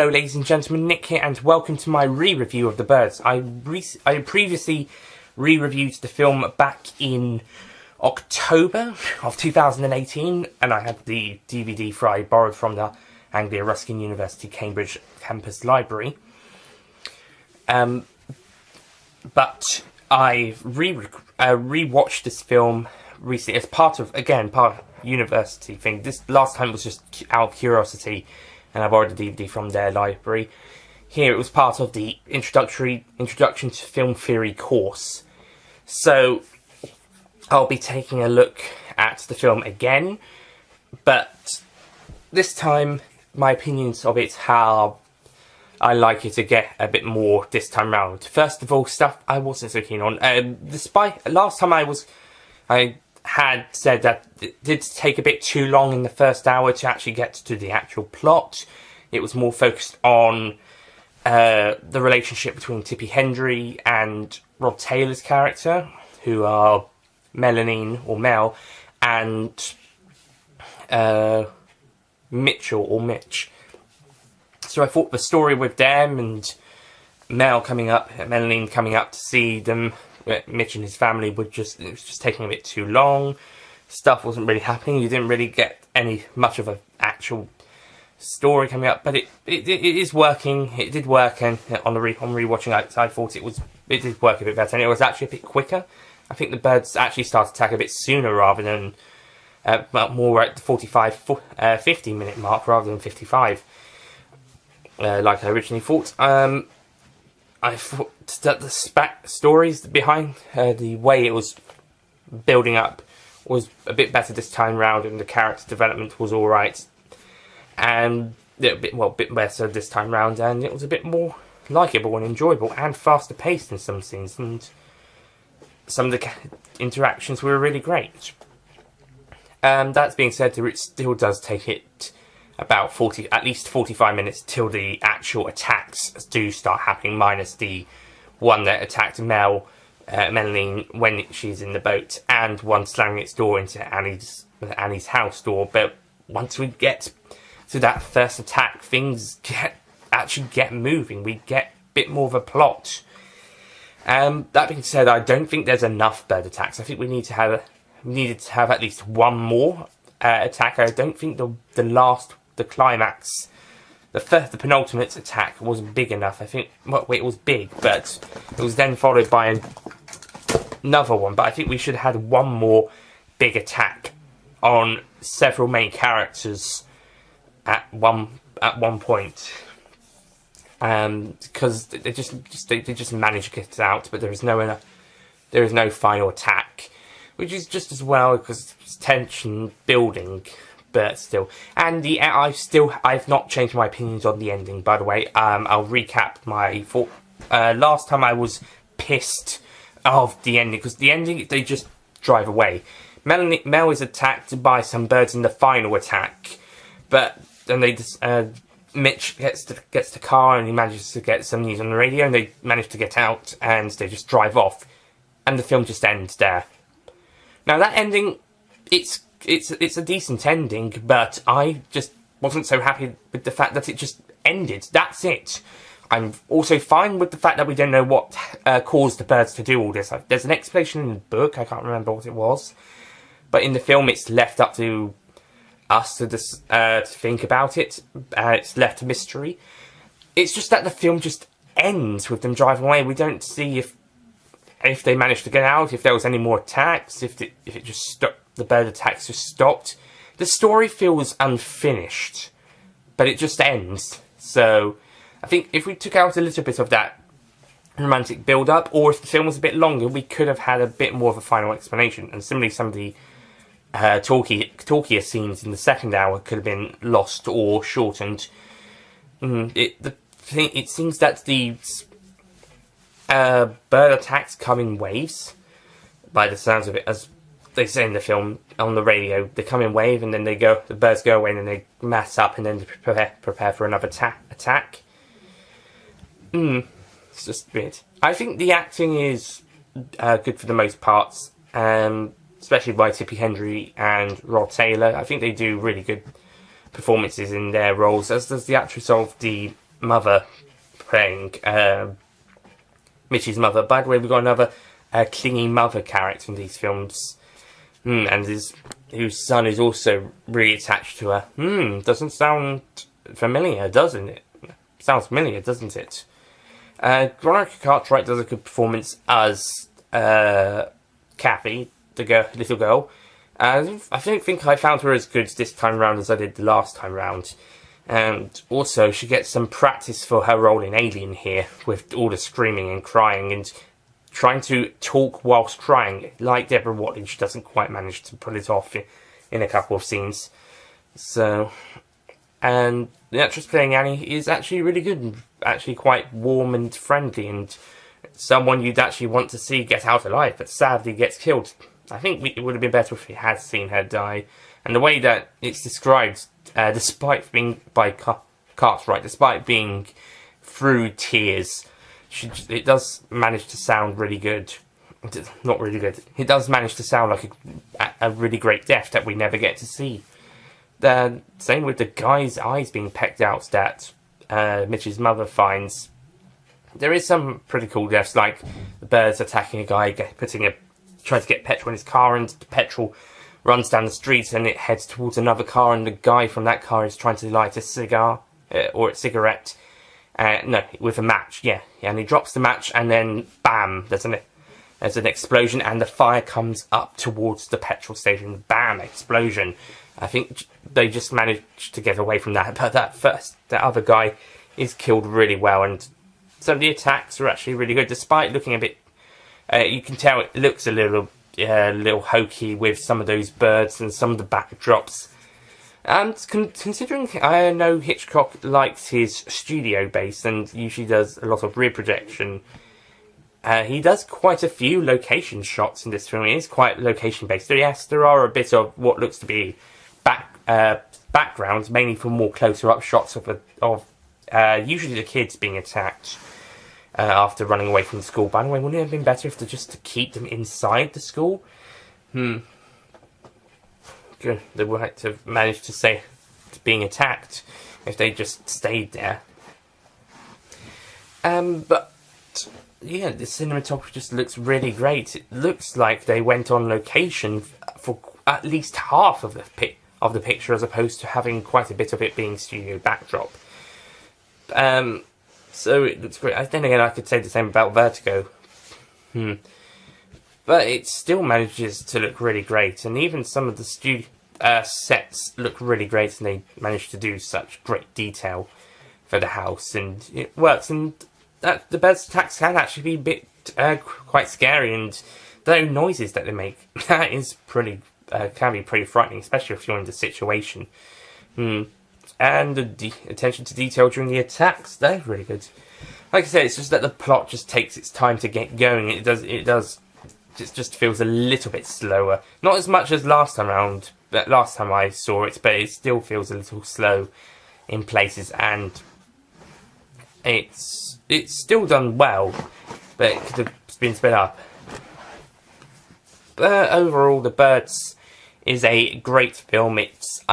Hello ladies and gentlemen, Nick here, and welcome to my re-review of The Birds. I previously re-reviewed the film back in October of 2018, and I had the DVD I borrowed from the Anglia Ruskin University Cambridge campus library. But I re-watched this film recently as part of university thing. This last time was just out of curiosity, and I borrowed the DVD from their library. Here it was part of the introduction to film theory course. So I'll be taking a look at the film again, but this time my opinions of it, how I like it to get a bit more this time round. First of all, stuff I wasn't so keen on. Despite last time I had said that it did take a bit too long in the first hour to actually get to the actual plot. It was more focused on the relationship between Tippi Hendry and Rod Taylor's character, who are Melanine or Mel and Mitchell or Mitch. So I thought the story with them and Melanine coming up to see them, Mitch and his family, it was just taking a bit too long. Stuff wasn't really happening. You didn't really get much of an actual story coming up, but it is working. It did work, and on rewatching, I thought it did work a bit better, and it was actually a bit quicker. I think the birds actually started attack a bit sooner rather than more at the 50 minute mark rather than 55, like I originally thought. I thought that the stories behind the way it was building up was a bit better this time round, and the character development was alright. And a bit better this time round, and it was a bit more likeable and enjoyable and faster paced in some scenes, and some of the interactions were really great. That being said, it still does take it about at least 45 minutes till the actual attacks do start happening, minus the one that attacked Melanine when she's in the boat, and one slamming its door into Annie's house door. But once we get to that first attack, things actually get moving. We get a bit more of a plot. That being said, I don't think there's enough bird attacks. I think we needed to have at least one more attack. I don't think the climax, the penultimate attack wasn't big enough. I think, it was big, but it was then followed by another one. But I think we should have had one more big attack on several main characters at one point, because they just managed to get it out, but there is no final attack, which is just as well because it's tension building. But still, and I've not changed my opinions on the ending, by the way. I'll recap my thought. Last time I was pissed of the ending, because the ending, they just drive away. Mel is attacked by some birds in the final attack, but then Mitch gets the car and he manages to get some news on the radio, and they manage to get out, and they just drive off, and the film just ends there. Now that ending, it's a decent ending, but I just wasn't so happy with the fact that it just ended. That's it. I'm also fine with the fact that we don't know what caused the birds to do all this. There's an explanation in the book, I can't remember what it was, but in the film it's left up to us to think about it. It's left a mystery. It's just that the film just ends with them driving away. We don't see if they managed to get out, if there was any more attacks, if it just stopped. The bird attacks just stopped. The story feels unfinished, but it just ends. So I think if we took out a little bit of that romantic build-up, or if the film was a bit longer, we could have had a bit more of a final explanation. And similarly, some of the talkier scenes in the second hour could have been lost or shortened. It seems that the bird attacks come in waves, by the sounds of it, as they say in the film on the radio. They come in wave, and then the birds go away, and then they mass up, and then they prepare for another attack. It's just weird. I think the acting is good for the most parts, especially by Tippi Hendry and Rod Taylor. I think they do really good performances in their roles, as does the actress of the mother playing Mitch's mother. By the way, we've got another clingy mother character in these films, and whose son is also really attached to her. Doesn't sound familiar, doesn't it? Sounds familiar, doesn't it? Veronica Cartwright does a good performance as Kathy, the little girl. I don't think I found her as good this time round as I did the last time round. And also, she gets some practice for her role in Alien here, with all the screaming and crying and trying to talk whilst crying. Like Deborah Watling, she doesn't quite manage to pull it off in a couple of scenes. So, and the actress playing Annie is actually really good, and actually quite warm and friendly, and someone you'd actually want to see get out alive, but sadly gets killed. I think it would have been better if we had seen her die. And the way that it's described, despite being by Cartwright, despite being through tears, it does manage to sound really good. Not really good. It does manage to sound like a really great death that we never get to see. Same with the guy's eyes being pecked out that Mitch's mother finds. There is some pretty cool deaths, like the birds attacking a guy, trying to get petrol in his car, and the petrol runs down the street and it heads towards another car, and the guy from that car is trying to light a cigar or a cigarette. No, with a match, yeah. And he drops the match, and then bam, there's an explosion, and the fire comes up towards the petrol station. Bam, explosion. I think they just managed to get away from that, but that other guy is killed really well, and some of the attacks are actually really good, despite looking a bit. You can tell it looks a little hokey with some of those birds and some of the backdrops. And considering I know Hitchcock likes his studio base and usually does a lot of rear projection, he does quite a few location shots in this film. It is quite location based. So yes, there are a bit of what looks to be backgrounds, mainly for more closer up shots of usually the kids being attacked after running away from the school. By the way, wouldn't it have been better if just to keep them inside the school? Good. They would have to manage to say being attacked if they just stayed there. But yeah, the cinematography just looks really great. It looks like they went on location for at least half of the picture, as opposed to having quite a bit of it being studio backdrop. So it looks great. Then again, I could say the same about Vertigo. But it still manages to look really great, and even some of the studio sets look really great, and they managed to do such great detail for the house, and it works. And that the birds' attacks can actually be a bit quite scary, and the noises that they make, that is pretty can be pretty frightening, especially if you're in the situation. And the attention to detail during the attacks, they're really good. Like I said, it's just that the plot just takes its time to get going. It just feels a little bit slower. Not as much as last time round, last time I saw it, but it still feels a little slow in places, and it's still done well, but it could have been sped up. But overall, The Birds is a great film. It's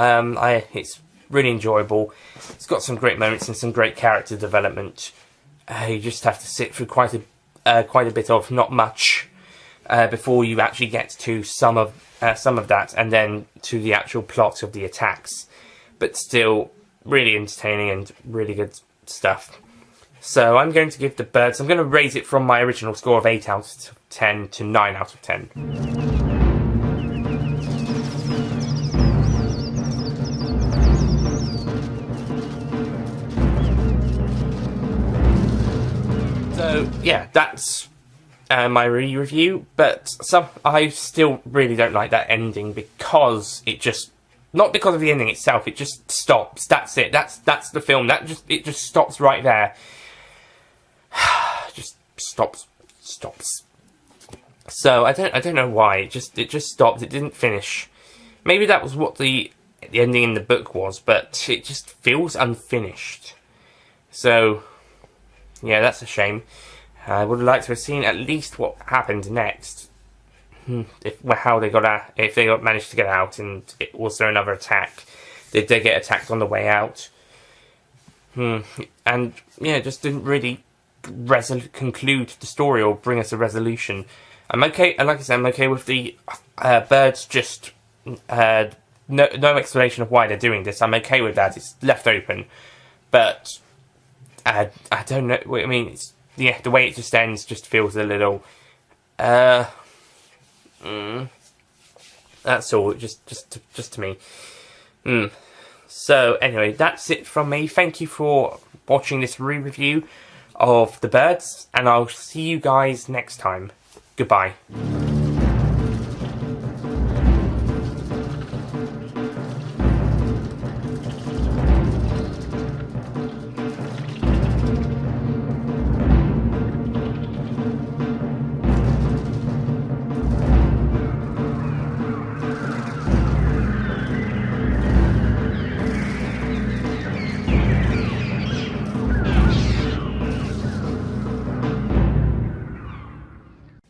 really enjoyable. It's got some great moments and some great character development. You just have to sit through quite a bit of not much before you actually get to some of that, and then to the actual plot of the attacks. But still, really entertaining and really good stuff. So I'm going to give The Birds, I'm going to raise it from my original score of 8 out of 10 to 9 out of 10. So yeah, that's my review, but I still really don't like that ending, because it just, not because of the ending itself, it just stops. That's it. That's the film. It just stops right there. Just stops. So I don't know why. It just stopped. It didn't finish. Maybe that was what the ending in the book was, but it just feels unfinished. So yeah, that's a shame. I would like to have seen at least what happened next. If they managed to get out, and was there another attack? Did they get attacked on the way out? And yeah, just didn't really conclude the story or bring us a resolution. I'm okay, like I said, I'm okay with the birds just no explanation of why they're doing this. I'm okay with that. It's left open, but I don't know. I mean, the way it just ends just feels a little. That's all. Just to me. So anyway, that's it from me. Thank you for watching this re-review of The Birds, and I'll see you guys next time. Goodbye.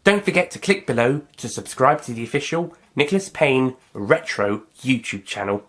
Don't forget to click below to subscribe to the official Nicholas Payne Retro YouTube channel.